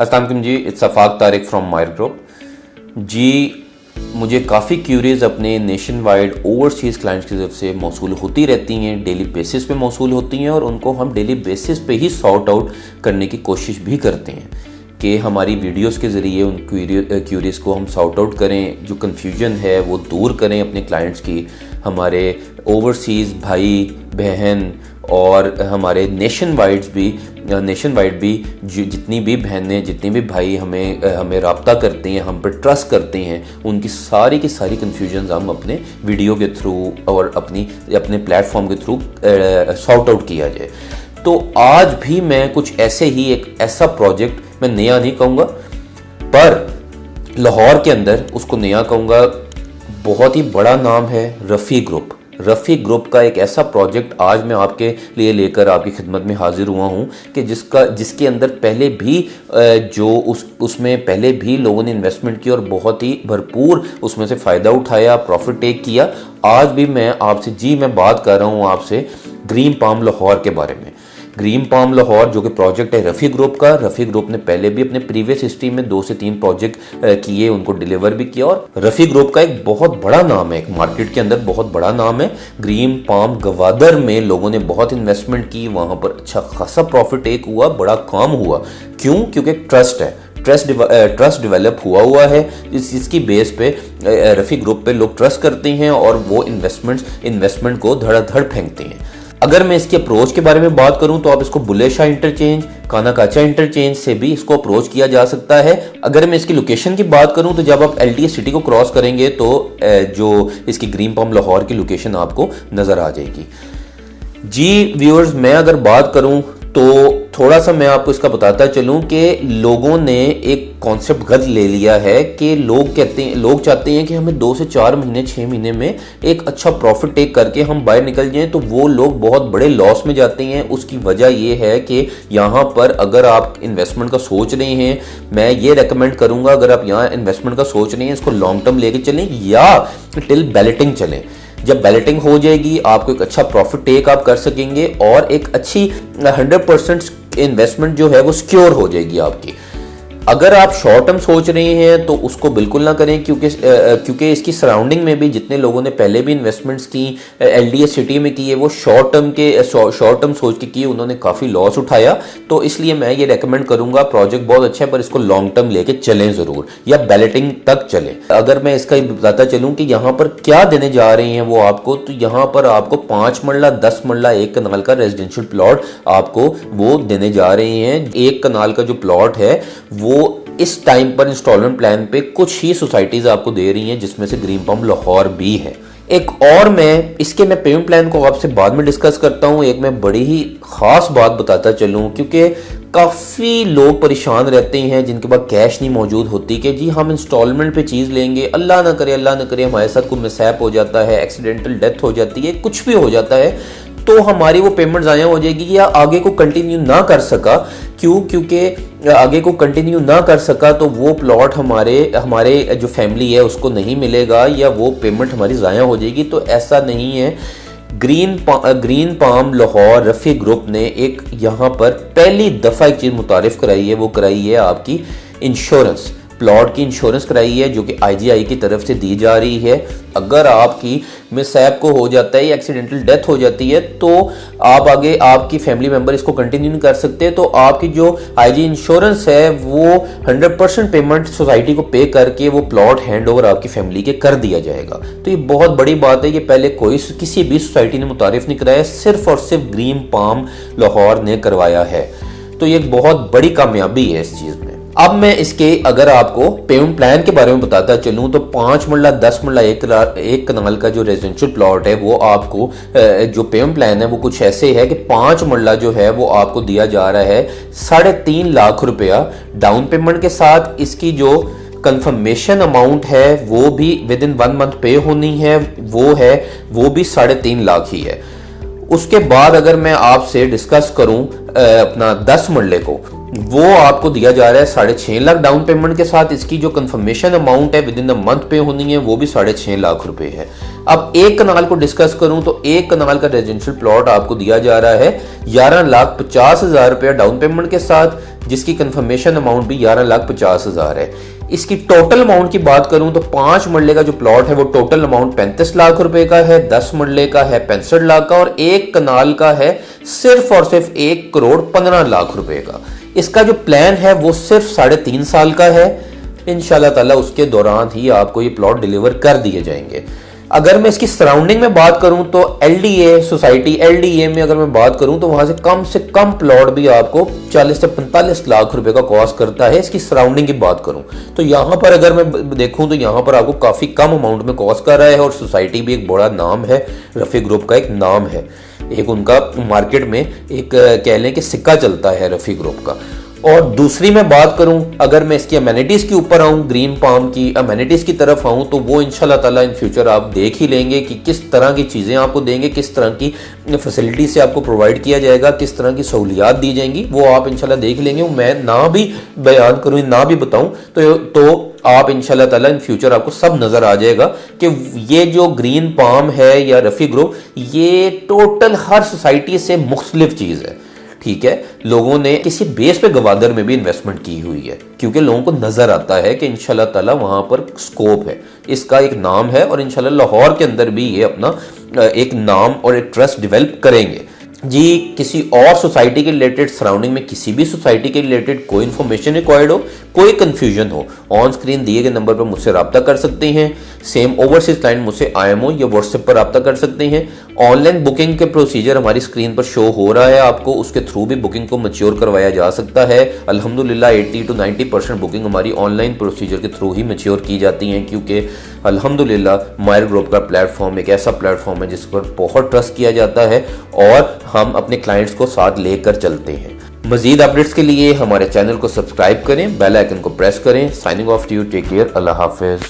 अस्सलाम जी, it's Afaq Tariq from Mayar group जी। मुझे काफ़ी क्यूरीज अपने नेशन वाइड ओवरसीज़ क्लाइंट्स की तरफ से मौसूल होती रहती हैं, डेली बेसिस पे मौसूल होती हैं और उनको हम डेली बेसिस पे ही सॉर्ट आउट करने की कोशिश भी करते हैं कि हमारी वीडियोस के ज़रिए उन क्यूरीज को हम सॉर्ट आउट करें, जो कन्फ्यूजन है वो दूर करें अपने क्लाइंट्स की। हमारे ओवरसीज़ भाई बहन और हमारे नेशन वाइड भी जितनी भी बहनें, जितनी भी भाई हमें रब्ता करते हैं, हम पर ट्रस्ट करते हैं, उनकी सारी की सारी कन्फ्यूजन हम अपने वीडियो के थ्रू और अपने प्लेटफॉर्म के थ्रू सॉर्ट आउट किया जाए। तो आज भी मैं कुछ एक ऐसा प्रोजेक्ट, मैं नया नहीं कहूँगा पर लाहौर के अंदर उसको नया कहूँगा, बहुत ही बड़ा नाम है रफ़ी ग्रुप का एक ऐसा प्रोजेक्ट आज मैं आपके लिए लेकर आपकी खिदमत में हाजिर हुआ हूं कि जिसके अंदर पहले भी उसमें पहले भी लोगों ने इन्वेस्टमेंट की और बहुत ही भरपूर उसमें से फ़ायदा उठाया, प्रॉफिट टेक किया। आज भी मैं बात कर रहा हूं आपसे ग्रीन पाम लाहौर के बारे में। ग्रीन पाम लाहौर जो कि प्रोजेक्ट है रफ़ी ग्रुप का। रफ़ी ग्रुप ने पहले भी अपने प्रीवियस हिस्ट्री में 2 से 3 प्रोजेक्ट किए, उनको डिलीवर भी किया और रफ़ी ग्रुप का एक बहुत बड़ा नाम है, एक मार्केट के अंदर बहुत बड़ा नाम है। ग्रीन पाम गवादर में लोगों ने बहुत इन्वेस्टमेंट की, वहां पर अच्छा खासा प्रॉफिट टेक हुआ, बड़ा काम हुआ। क्यों? क्योंकि ट्रस्ट है, ट्रस्ट डेवलप हुआ है, इसकी बेस पे रफ़ी ग्रुप पे लोग ट्रस्ट करते हैं और वो इन्वेस्टमेंट को धड़ाधड़ फेंकते हैं। अगर मैं इसके अप्रोच के बारे में बात करूं तो आप इसको बुल्ले शाह इंटरचेंज, कानाकाचा इंटरचेंज से भी इसको अप्रोच किया जा सकता है। अगर मैं इसकी लोकेशन की बात करूं तो जब आप LTS सिटी को क्रॉस करेंगे तो जो इसकी ग्रीन पाम लाहौर की लोकेशन आपको नजर आ जाएगी। जी व्यूअर्स, मैं अगर बात करूं तो थोड़ा सा मैं आपको इसका बताता चलूं कि लोगों ने एक कॉन्सेप्ट गलत ले लिया है कि लोग चाहते हैं कि हमें 2 से 4 महीने 6 महीने में एक अच्छा प्रॉफिट टेक करके हम बाहर निकल जाएं, तो वो लोग बहुत बड़े लॉस में जाते हैं। उसकी वजह ये है कि यहाँ पर अगर आप इन्वेस्टमेंट का सोच रहे हैं, मैं ये रेकमेंड करूंगा, अगर आप यहाँ इन्वेस्टमेंट का सोच रहे हैं, इसको लॉन्ग टर्म लेके चलें या टिल बैलेटिंग चलें। जब बैलेटिंग हो जाएगी आपको एक अच्छा प्रॉफिट टेक आप कर सकेंगे और एक अच्छी 100% इन्वेस्टमेंट जो है वो सिक्योर हो जाएगी आपकी। अगर आप शॉर्ट टर्म सोच रहे हैं तो उसको बिल्कुल ना करें, क्योंकि इसकी सराउंडिंग में भी जितने लोगों ने पहले भी इन्वेस्टमेंट्स की LDS सिटी में की है, वो शॉर्ट टर्म सोच के किए, उन्होंने काफ़ी लॉस उठाया। तो इसलिए मैं ये रेकमेंड करूंगा, प्रोजेक्ट बहुत अच्छा है पर इसको लॉन्ग टर्म लेके चलें ज़रूर, या बैलेटिंग तक चलें। अगर मैं इसका बताता चलूँ कि यहाँ पर क्या देने जा रहे हैं वो आपको, तो यहाँ पर आपको 5 मरला 10 मरला 1 कनाल का रेजिडेंशियल प्लॉट आपको वो देने जा रहे हैं। 1 कनाल का जो प्लॉट है वो इस टाइम पर इंस्टॉलमेंट प्लान पे कुछ ही सोसाइटीज आपको दे रही हैं, जिसमें से ग्रीन पाम लाहौर भी है। एक और मैं पेमेंट प्लान को आपसे बाद में डिस्कस करता हूं। एक मैं बड़ी ही खास बात बताता चलूं, क्योंकि काफ़ी लोग परेशान रहते हैं जिनके पास कैश नहीं मौजूद होती कि जी हम इंस्टॉलमेंट पे चीज़ लेंगे, अल्लाह ना करे हमारे साथ कोई मिसहैप हो जाता है, एक्सीडेंटल डेथ हो जाती है, कुछ भी हो जाता है, तो हमारी वो पेमेंट ज़ाया हो जाएगी या आगे को कंटिन्यू ना कर सका। क्योंकि आगे को कंटिन्यू ना कर सका तो वो प्लॉट हमारे जो फैमिली है उसको नहीं मिलेगा या वो पेमेंट हमारी ज़ाया हो जाएगी। तो ऐसा नहीं है। Green palm Lahore Rafi group ने एक यहाँ पर पहली दफ़ा एक चीज़ मुतारिफ कराई है, वो कराई है आपकी इंश्योरेंस, प्लॉट की इंश्योरेंस कराई है जो कि IGI की तरफ से दी जा रही है। अगर आपकी मिसहैप को हो जाता है या एक्सीडेंटल डेथ हो जाती है तो आप आगे आपकी फैमिली मेंबर इसको कंटिन्यू नहीं कर सकते, तो आपकी जो IG इंश्योरेंस है वो 100% पेमेंट सोसाइटी को पे करके वो प्लॉट हैंड ओवर आपकी फैमिली के कर दिया जाएगा। तो ये बहुत बड़ी बात है, ये पहले किसी भी सोसाइटी ने मुतारिफ नहीं कराया, सिर्फ और सिर्फ ग्रीन पाम लाहौर ने करवाया है। तो ये एक बहुत बड़ी कामयाबी है इस चीज़ में। अब मैं इसके अगर आपको पेमेंट प्लान के बारे में बताता चलूं तो 5 मरला 10 मरला 1 कनाल का जो रेजिडेंशियल प्लॉट है वो आपको जो पेमेंट प्लान है वो कुछ ऐसे है कि 5 मरला जो है वो आपको दिया जा रहा है 3.5 लाख रुपया डाउन पेमेंट के साथ। इसकी जो कंफर्मेशन अमाउंट है वो भी विद इन 1 मंथ पे होनी है, वो भी 3.5 लाख ही है। उसके बाद अगर मैं आपसे डिस्कस करूं अपना 10 मरले को, वो आपको दिया जा रहा है 6.5 लाख डाउन पेमेंट के साथ। इसकी जो कंफर्मेशन अमाउंट है विद इन द मंथ पे होनी है वो भी 6.5 लाख रुपए है। अब 1 कनाल को डिस्कस करूं तो 1 कनाल का रेजिडेंशियल प्लॉट आपको दिया जा रहा है 11,50,000 रुपया डाउन पेमेंट के साथ, जिसकी कंफर्मेशन अमाउंट भी 11,50,000 है। इसकी टोटल अमाउंट की बात करूं तो 5 मरले का जो प्लॉट है वो टोटल अमाउंट 35 लाख रुपए का है, 10 मरले का है 65 लाख का और 1 कनाल का है सिर्फ और सिर्फ 1,15,00,000 रुपए का। इसका जो प्लान है वो सिर्फ 3.5 साल का है। इंशाल्लाह ताला उसके दौरान ही आपको ये प्लॉट डिलीवर कर दिए जाएंगे। अगर मैं इसकी सराउंडिंग में बात करूं तो एलडीए सोसाइटी, एलडीए में अगर मैं बात करूं तो वहां से कम प्लॉट भी आपको 40 से 45 लाख रुपए का कॉस्ट करता है। इसकी सराउंडिंग की बात करूं तो यहां पर अगर मैं देखूं तो यहां पर आपको काफी कम अमाउंट में कॉस्ट कर रहा है और सोसाइटी भी एक बड़ा नाम है, रफी ग्रुप का एक नाम है, एक उनका मार्केट में एक कह लें कि सिक्का चलता है रफी ग्रुप का। और दूसरी मैं बात करूं, अगर मैं इसकी अमेनिटीज के ऊपर आऊं, ग्रीन पाम की अमेनिटीज की तरफ आऊं तो वो इंशाल्लाह ताला इन फ्यूचर आप देख ही लेंगे कि किस तरह की चीजें आपको देंगे, किस तरह की फैसिलिटी से आपको प्रोवाइड किया जाएगा, किस तरह की सहूलियात दी जाएंगी, वो आप इंशाल्लाह देख लेंगे। मैं ना भी बयान करूं, ना भी बताऊं तो आप इंशाल्लाह ताला इन फ्यूचर आपको सब नजर आ जाएगा कि ये जो ग्रीन पाम है या रफी ग्रुप, ये टोटल हर सोसाइटी से मुख्तलिफ चीज है। ठीक है, लोगों ने किसी बेस पे गवादर में भी इन्वेस्टमेंट की हुई है क्योंकि लोगों को नजर आता है कि इंशाल्लाह ताला वहां पर स्कोप है, इसका एक नाम है और इंशाल्लाह लाहौर के अंदर भी ये अपना एक नाम और एक ट्रस्ट डेवलप करेंगे। जी, किसी और सोसाइटी के रिलेटेड, सराउंडिंग में किसी भी सोसाइटी के रिलेटेड कोई इन्फॉर्मेशन रिक्वायर्ड हो, कोई कंफ्यूजन हो, ऑन स्क्रीन दिए गए नंबर पर मुझसे रब्ता कर सकते हैं। सेम ओवरसीज क्लाइंट मुझसे IMO या व्हाट्सएप पर रब्ता कर सकते हैं। ऑनलाइन बुकिंग के प्रोसीजर हमारी स्क्रीन पर शो हो रहा है, आपको उसके थ्रू भी बुकिंग को मैच्योर करवाया जा सकता है। अल्हम्दुलिल्लाह 80 to 90% बुकिंग हमारी ऑनलाइन प्रोसीजर के थ्रू ही मैच्योर की जाती हैं क्योंकि अल्हम्दुलिल्लाह मायर ग्रुप का प्लेटफॉर्म एक ऐसा प्लेटफॉर्म है जिस पर बहुत ट्रस्ट किया जाता है और हम अपने क्लाइंट्स को साथ लेकर चलते हैं। मजीद अपडेट्स के लिए हमारे चैनल को सब्सक्राइब करें, बेल आइकन को प्रेस करें। Signing off to you, take care, अल्लाह हाफिज।